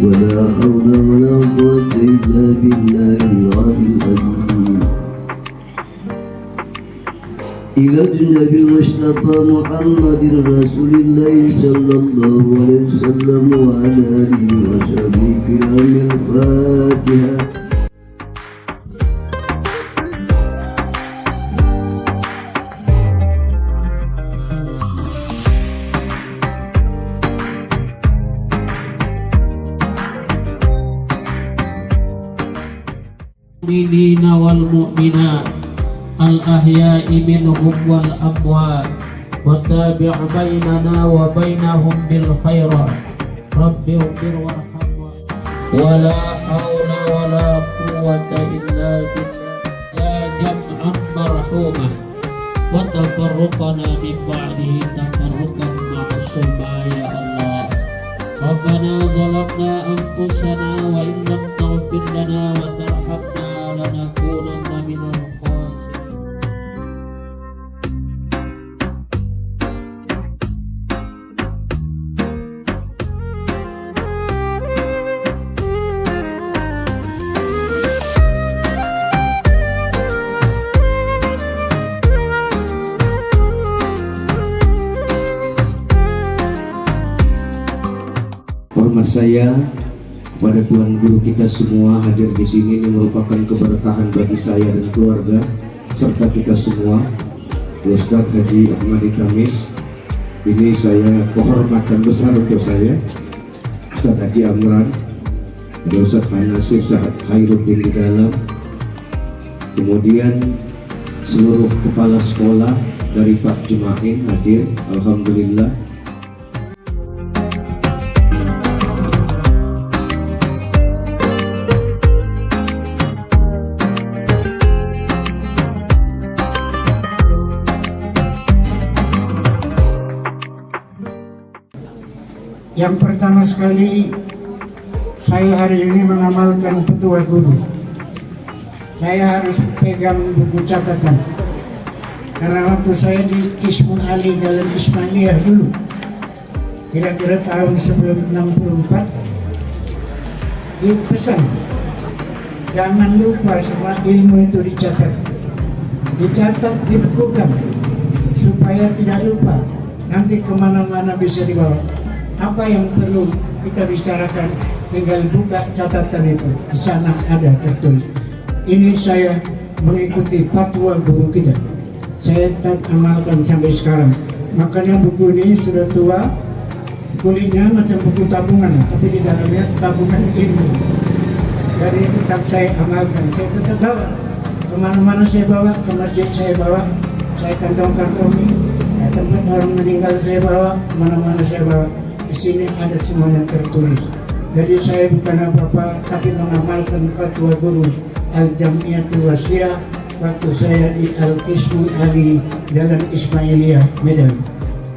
ولا حول ولا قوة إلا بالله العلي العظيم. إلى النبي المصطفى محمد رسول الله صلى الله عليه وسلم وعلى آله وصحبه الكرام الفاتحة. المؤمنين والمؤمنات الأحياء منهم والأموات وتابع بيننا وبينهم بالخيرات رب اغفر وارحم ولا حول ولا قوة إلا بالله يا جمعا مرحوما وتفرقنا من بعده تفرقا معصوما يا الله. ربنا ظلمنا أنفسنا وإن لم تغفر لنا وترحمنا لنكونن من الخاسرين. Hormat saya kepada Tuan Guru kita semua hadir di sini ini merupakan keberkahan bagi saya dan keluarga serta kita semua. Ustadz Haji Ahmad Tamis, ini saya kehormatan besar untuk saya. Ustadz Haji Amran, ada Ustadz Hanasir, Ustadz Khairuddin di dalam, kemudian seluruh kepala sekolah dari Pak Jumain hadir, alhamdulillah. Yang pertama sekali, saya hari ini mengamalkan petua guru. Saya harus pegang buku catatan. Karena waktu saya di Ismun Ali dalam Ismailiyah dulu, kira-kira tahun sebelum 64, dipesan, jangan lupa semua ilmu itu dicatat. Dicatat, dibukukan, supaya tidak lupa. Nanti kemana-mana bisa dibawa. Apa yang perlu kita bicarakan, tinggal buka catatan itu, di sana ada tertulis. Ini saya mengikuti fatwa guru kita, saya tetap amalkan sampai sekarang. Makanya buku ini sudah tua, kulitnya macam buku tabungan, tapi di dalamnya tabungan ilmu. Jadi tetap saya amalkan, saya tetap bawa kemana-mana, saya bawa ke masjid, saya bawa, saya kantong-kantongi, tempat orang meninggal saya bawa, kemana-mana saya bawa. Di sini ada semuanya tertulis. Jadi saya bukan apa-apa, tapi mengamalkan fatwa guru Al-Jamiatul Wasiyah waktu saya di Al-Qismun Ali Jalan Ismailiyah, Medan.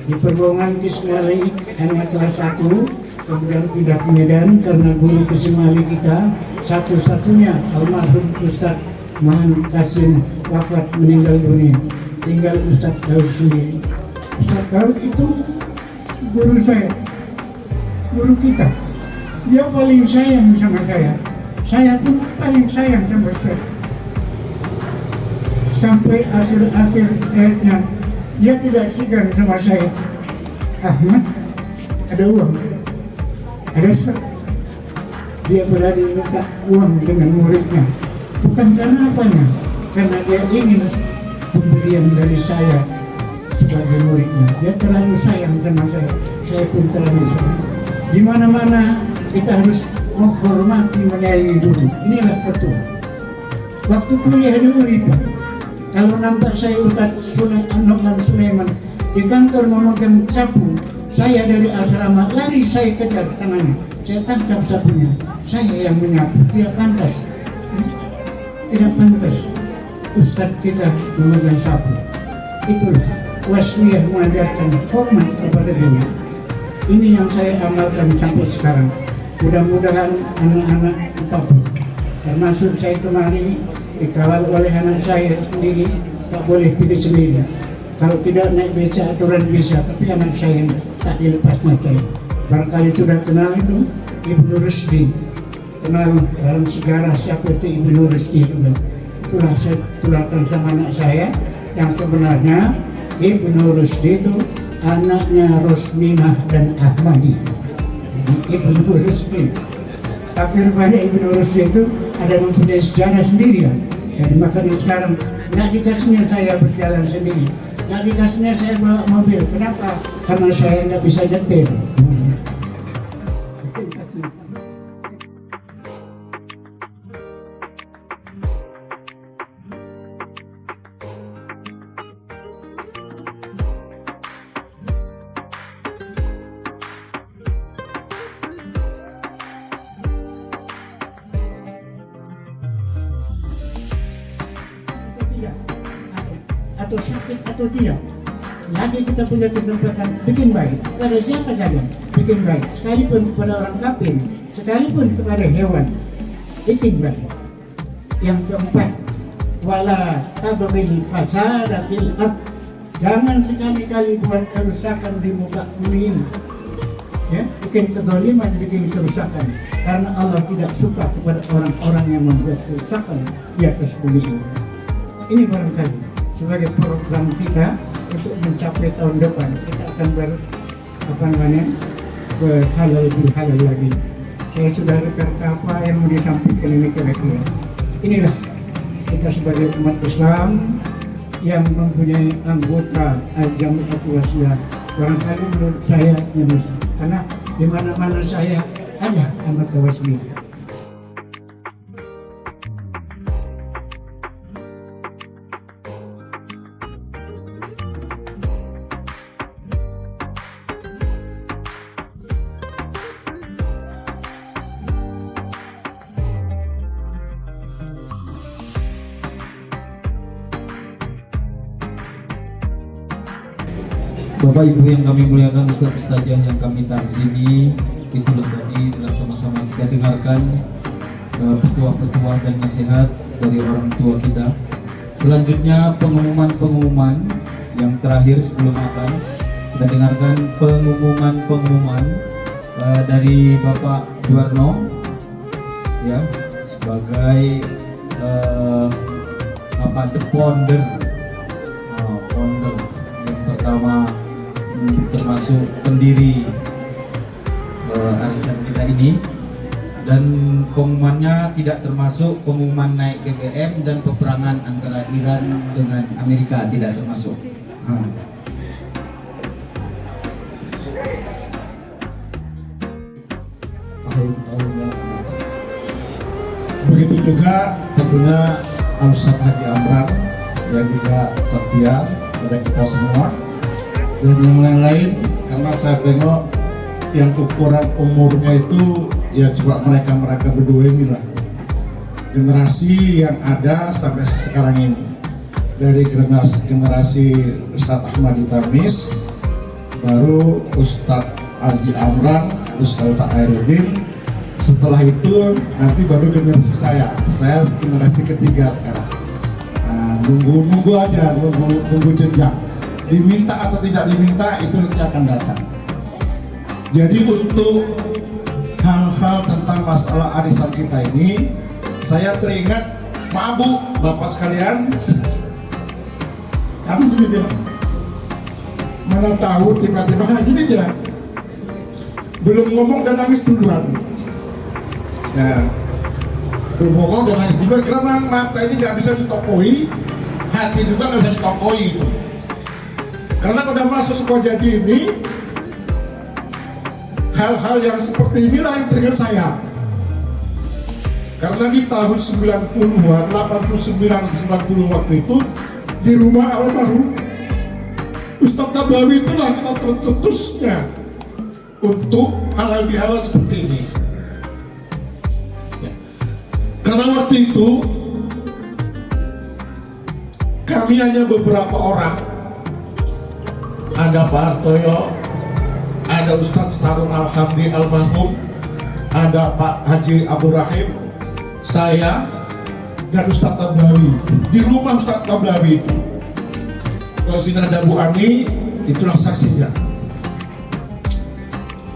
Di Perbongan Qismun Ali hanya kelas 1, kemudian pindah ke Medan karena guru Qismun Ali kita satu-satunya almarhum Ustadz Mahan Kasim wafat meninggal dunia. Tinggal Ustadz Daud sendiri. Ustadz Daud itu guru saya, guru kita. Dia paling sayang sama saya pun paling sayang sama Ustaz. Sampai akhir-akhir hayatnya dia tidak segan sama saya. Ahmad, ada uang, ada Ustaz. Dia berani minta uang dengan muridnya, bukan karena apanya, karena dia ingin pemberian dari saya sebagai muridnya. Dia terlalu sayang sama saya pun terlalu sayang. Di mana-mana kita harus menghormati, menyayangi dulu. Inilah fatwa. Waktu kuliah dulu Pak, kalau nampak saya Ustadz Nokman Sulaiman di kantor memegang sapu, saya dari asrama lari, saya kejar tangannya, saya tangkap sapunya, saya yang menyapu. Tidak pantas, tidak pantas Ustadz kita memegang sapu. Itulah wasiyah mengajarkan hormat kepada guru. Ini yang saya amalkan sampai sekarang. Mudah-mudahan anak-anak tetap, termasuk saya kemari dikawal oleh anak saya sendiri, tak boleh pilih sendiri. Kalau tidak naik beca aturan bisa, tapi anak saya tak dilepasnya saya. Barangkali sudah kenal itu, Ibnu Rushdi. Kenal dalam sejarah siapa itu Ibnu Rushdi juga. Itulah saya tularkan sama anak saya yang sebenarnya Ibnu Rushdi itu anaknya Rosminah dan Ahmadi. Jadi Ibnu Rushdi. Tapi rupanya Ibnu Rushdi itu ada mempunyai sejarah sendiri ya. Jadi makanya sekarang nggak dikasihnya saya berjalan sendiri, nggak dikasihnya saya bawa mobil. Kenapa? Karena saya nggak bisa nyetir. Atau sakit atau tidak, lagi kita punya kesempatan bikin baik pada siapa saja, bikin baik sekalipun kepada orang kafir, sekalipun kepada hewan, bikin baik. Yang keempat, wala tabghil fasada fil ard, jangan sekali-kali buat kerusakan di muka bumi ini, ya, bikin kezaliman, bikin kerusakan, karena Allah tidak suka kepada orang-orang yang membuat kerusakan di atas bumi ini. Ini barangkali sebagai program kita untuk mencapai tahun depan, kita akan halal bihalal lagi. Saya sudah rekan apa yang mau disampaikan ini kira-kira. Inilah kita sebagai umat Islam yang mempunyai anggota Al-Jami'atul Wasiyah. Barangkali menurut saya yang mesti, karena di mana-mana saya ada anggota wasiyah. Bapak Ibu yang kami muliakan, Ustazah yang kami tarzimi, itulah tadi telah sama-sama kita dengarkan petua-petua dan nasihat dari orang tua kita. Selanjutnya pengumuman-pengumuman yang terakhir sebelum makan, kita dengarkan pengumuman dari Bapak Juwarno ya, sebagai the founder yang pertama, termasuk pendiri arisan kita ini. Dan pengumumannya tidak termasuk pengumuman naik BBM dan peperangan antara Iran dengan Amerika, tidak termasuk. Tahun-tahun yang akan datang. Begitu juga tentunya Ustadz Haji Amran dan juga Satya, ada kita semua dan yang lain-lain, karena saya tengok yang ukuran umurnya itu ya coba mereka berdua inilah generasi yang ada sampai sekarang ini, dari generasi Ustadz Ahmadi Tarmis, baru Ustadz Haji Amran, Ustadz Ta'iruddin, setelah itu nanti baru generasi saya generasi ketiga sekarang. Nah, nunggu aja, nunggu jenjang, diminta atau tidak diminta itu nanti akan datang. Jadi untuk hal-hal tentang masalah arisan kita ini, saya teringat Pak Bu, Bapak sekalian, kami gini dia, mana tahu tiba-tiba gini dia, belum ngomong dan nangis duluan. Ya, belum ngomong dan nangis duluan, karena mata ini nggak bisa ditokoi, hati juga nggak bisa ditokoi. Karena kalau udah masuk sekolah jadi ini, hal-hal yang seperti inilah yang teringat saya. Karena di tahun 90-an, 89-90 waktu itu, di rumah almarhum Ustadz Nablawi itulah kita tercetusnya untuk hal-hal bihalal seperti ini. Ya. Karena waktu itu kami hanya beberapa orang, ada Pak Hartoyo, ada Ustadz Sarul Alhamdi almarhum, ada Pak Haji Abu Rahim, saya, dan Ustadz Nablawi. Di rumah Ustadz Nablawi itu, kalau sini ada Bu Ani, itulah saksinya.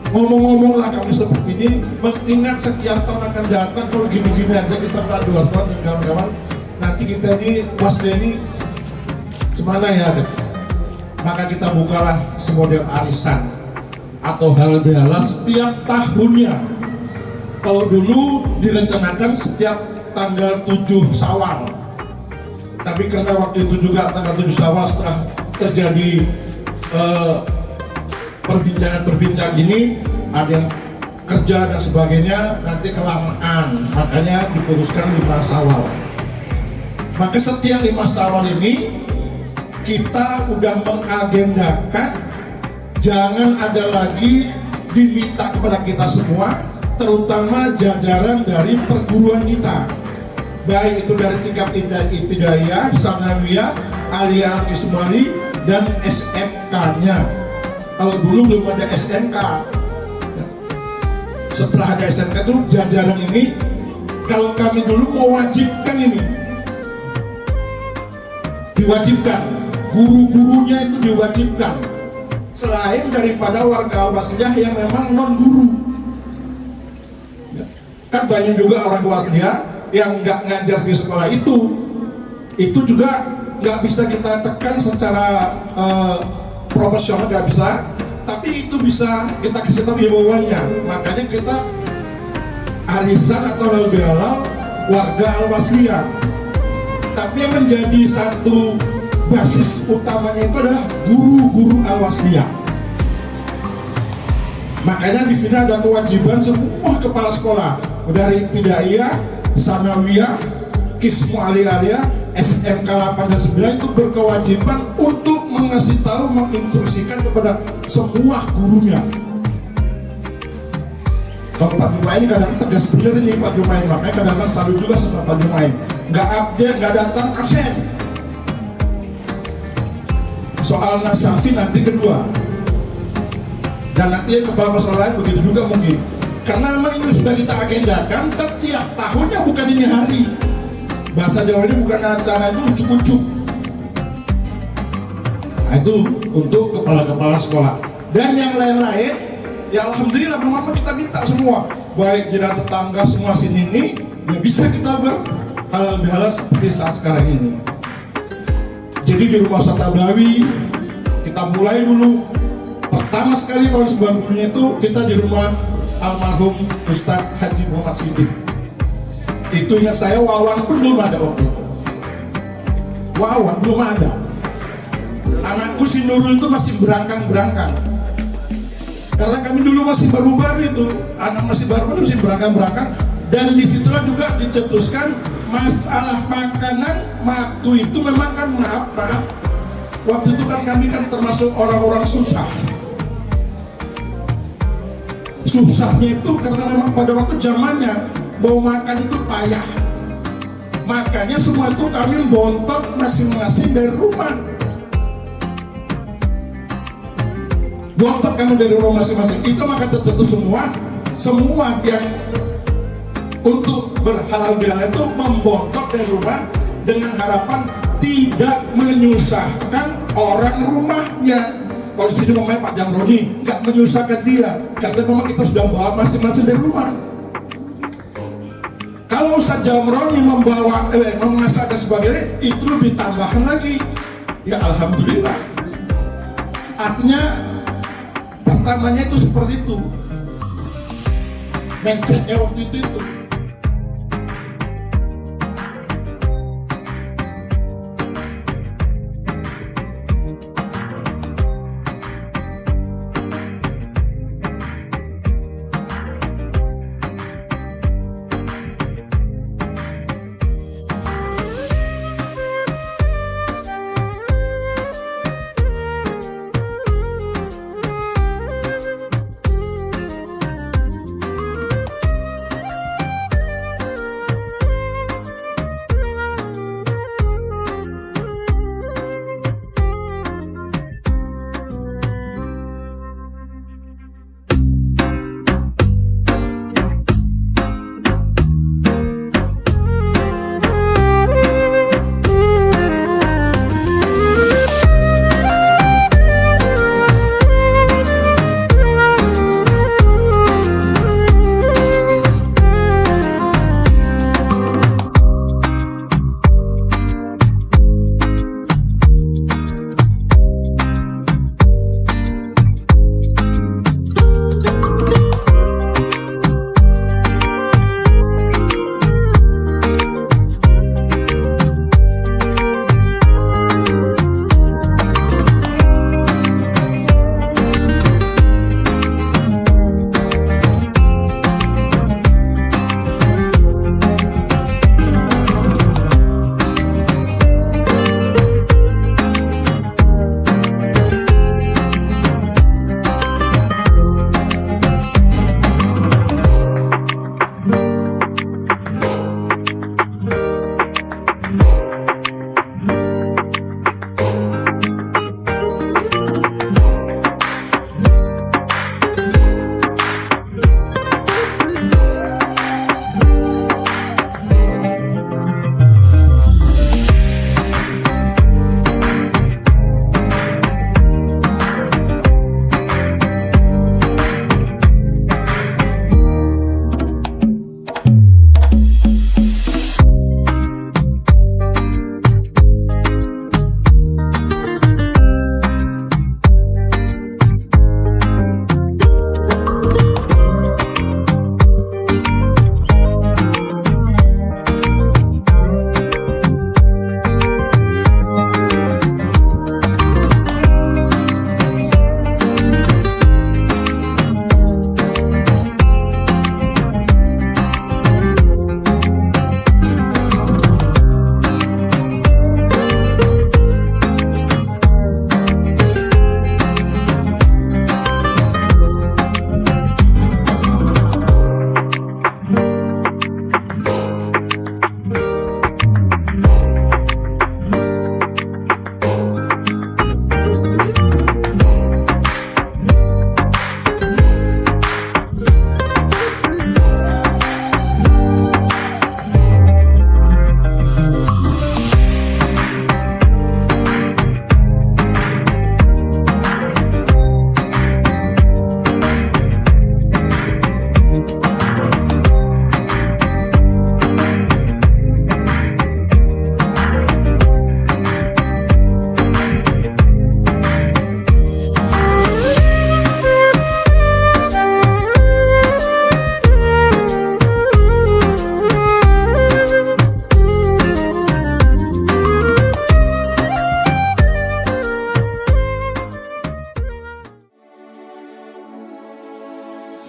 ngomong-ngomonglah kami seperti ini, mengingat sekian tahun akan datang. Kalau gini-gini aja kita berdua dan kawan-kawan, nanti kita ini wasda ini gimana ya? Maka kita bukalah semodel arisan atau halal bihalal setiap tahunnya. Kalau dulu direncanakan setiap tanggal 7 Syawal, tapi karena waktu itu juga tanggal 7 Syawal setelah terjadi perbincangan ini, ada yang kerja dan sebagainya, nanti kelamaan, makanya diputuskan 5 Syawal. Maka setiap 5 Syawal ini kita udah mengagendakan, jangan ada lagi diminta kepada kita semua, terutama jajaran dari perguruan kita, baik itu dari tingkat ibtidaiyah, sanawiyah, aliyah, kismali, dan SMK-nya. Kalau dulu belum ada SMK, setelah ada SMK itu jajaran ini, kalau kami dulu mewajibkan ini, diwajibkan, guru-gurunya itu diwajibkan, selain daripada warga wasliyah yang memang non guru. Kan banyak juga orang wasliyah yang nggak ngajar di sekolah itu juga nggak bisa kita tekan secara profesional, nggak bisa, tapi itu bisa kita kasih tahu himbauannya. Makanya kita arisan atau halal bihalal warga al-wasliyah, tapi yang menjadi satu basis utamanya itu adalah guru-guru al-wasliyah. Makanya di sini ada kewajiban semua kepala sekolah dari ibtidaiyah, sanawiyah, kismu aliyah, SMK 8 dan 9 itu berkewajiban untuk mengasih tahu, menginstruksikan kepada semua gurunya. Kalau Pak Jumain kadang tegas bener ini Pak Jumain, makanya kadang-kadang salut juga sama Pak Jumain, nggak update, nggak datang absen. Soal sanksi nanti kedua, dan nanti kepala sekolah lain begitu juga mungkin, karena memang ini sudah kita agendakan setiap tahunnya, bukan ini hari. Bahasa Jawa ini bukan acara itu ucuk-ucuk. Nah, itu untuk kepala-kepala sekolah dan yang lain-lain. Ya alhamdulillah memang kita minta semua, baik jiran tetangga semua sini ini, ya bisa kita berhalal bihalal seperti saat sekarang ini. Jadi di rumah Ustaz Tablawi kita mulai dulu. Pertama sekali tahun 90-nya itu kita di rumah almarhum Ustaz Haji Muhammad Siddiq. Itu ingat saya, Wawan pun belum ada waktu itu. Wawan belum ada. Anakku si Nurul itu masih berangkang-berangkang. Karena kami dulu masih baru-baru itu, anak masih baru-baru masih berangkang-berangkang. Dan disitulah juga dicetuskan masalah makanan. Waktu itu memang kan maaf, waktu itu kan kami kan termasuk orang-orang susah. Susahnya itu karena memang pada waktu zamannya mau makan itu payah. Makanya semua itu kami bontot masing-masing dari rumah. Bontot kami dari rumah masing-masing. Itu maka tercetus semua yang untuk berhalal bihalal itu membontot dari rumah dengan harapan tidak menyusahkan orang rumahnya. Kalau di sini namanya Pak Jamroni, nggak menyusahkan dia, karena memang kita sudah bawa masing-masing dari rumah. Kalau Ustaz Jamroni membawa, memasak dan sebagainya, itu lebih tambahan lagi. Ya alhamdulillah. Artinya pertamanya itu seperti itu. Mindsetnya waktu itu.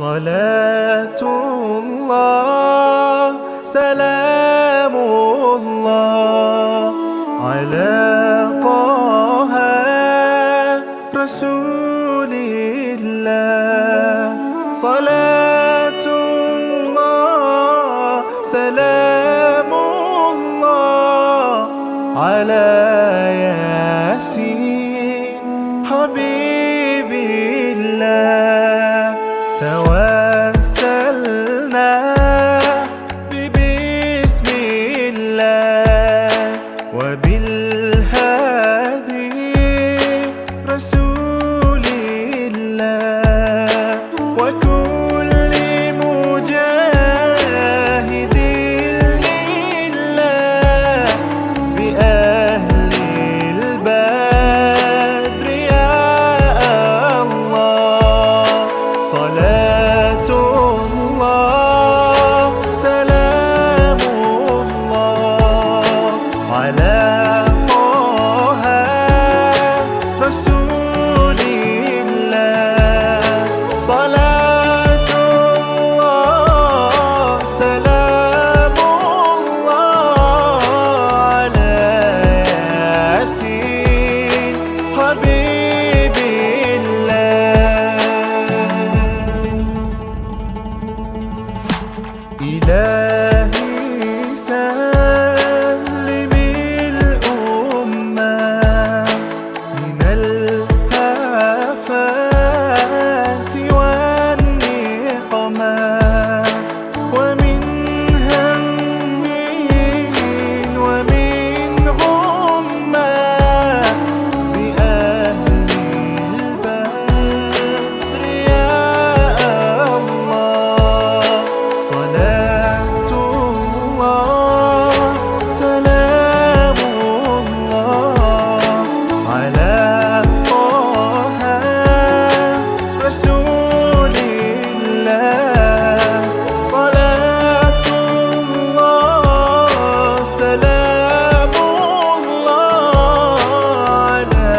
صلاة الله سلام الله على طه رسول الله صلاة الله سلام الله على ياسين حبيب الله توسلنا ببسم الله وبالهادي رسول الله وكل مجاهد لله بأهل البدر يا الله صلاة الله سلام الله على طه رسول الله صلاة الله سلام الله على ياسين حبيب الله إلهي سلم الأمة من الآفات والنقمات ومن هم ومن غمة بأهل البدر يا الله صلاة الله سلام الله على طه رسول الله صلاة الله سلام الله على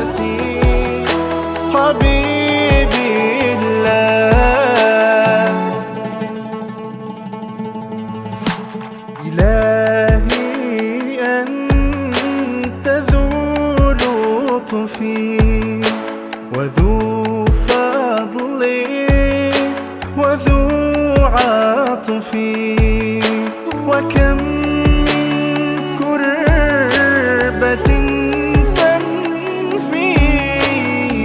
ياسين حبيب الله إلهي أنت ذو لطف وذو فضل وذو عطف وكم من كربة تنفي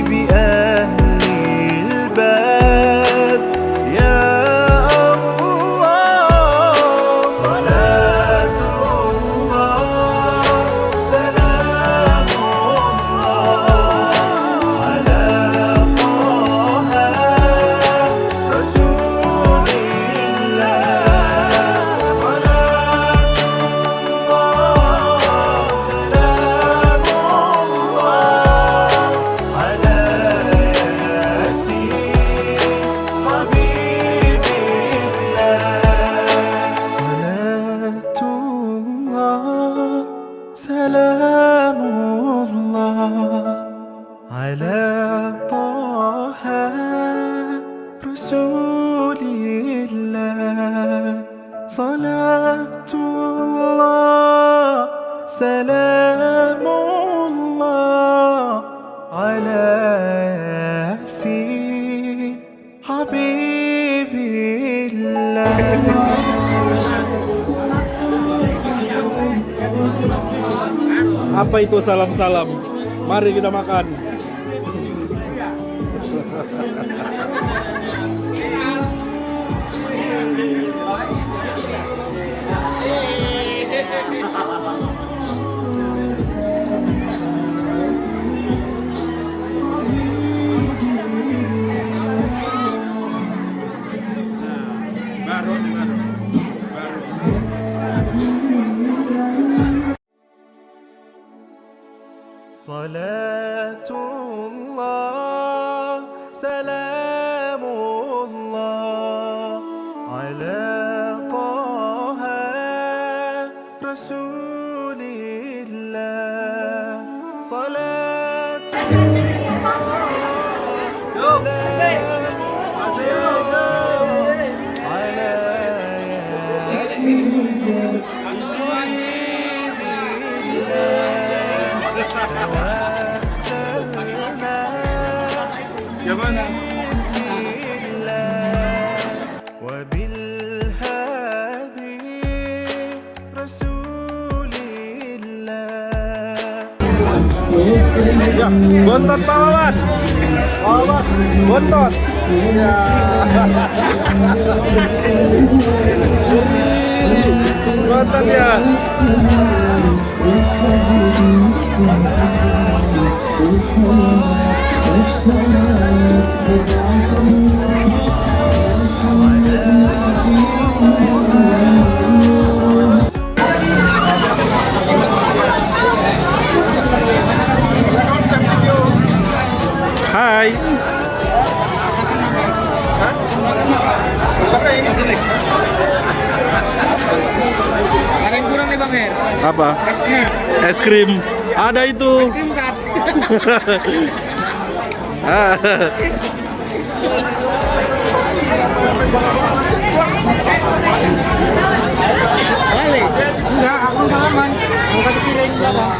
بأهل البدر يا الله صلاة الله سلام الله على طه رسول الله صلاة الله سلام الله على ياسين حبيب الله صلاة الله سلام الله على طه رسول الله صلاة الله سلام الله على ياسين حبيب الله Apa itu salam-salam? Mari kita makan. صلاة الله سلام الله على طه رسول الله صلاة الله سلام Ya, bontot Pak Wawan. Bontot. Ya. Bontot ya. Hai. Ada yang kurang nih Bang Her. Apa? Es krim. Es krim. Ada itu. Krim kan. Balik. Enggak, aku aman. Mau kasih piring belakang.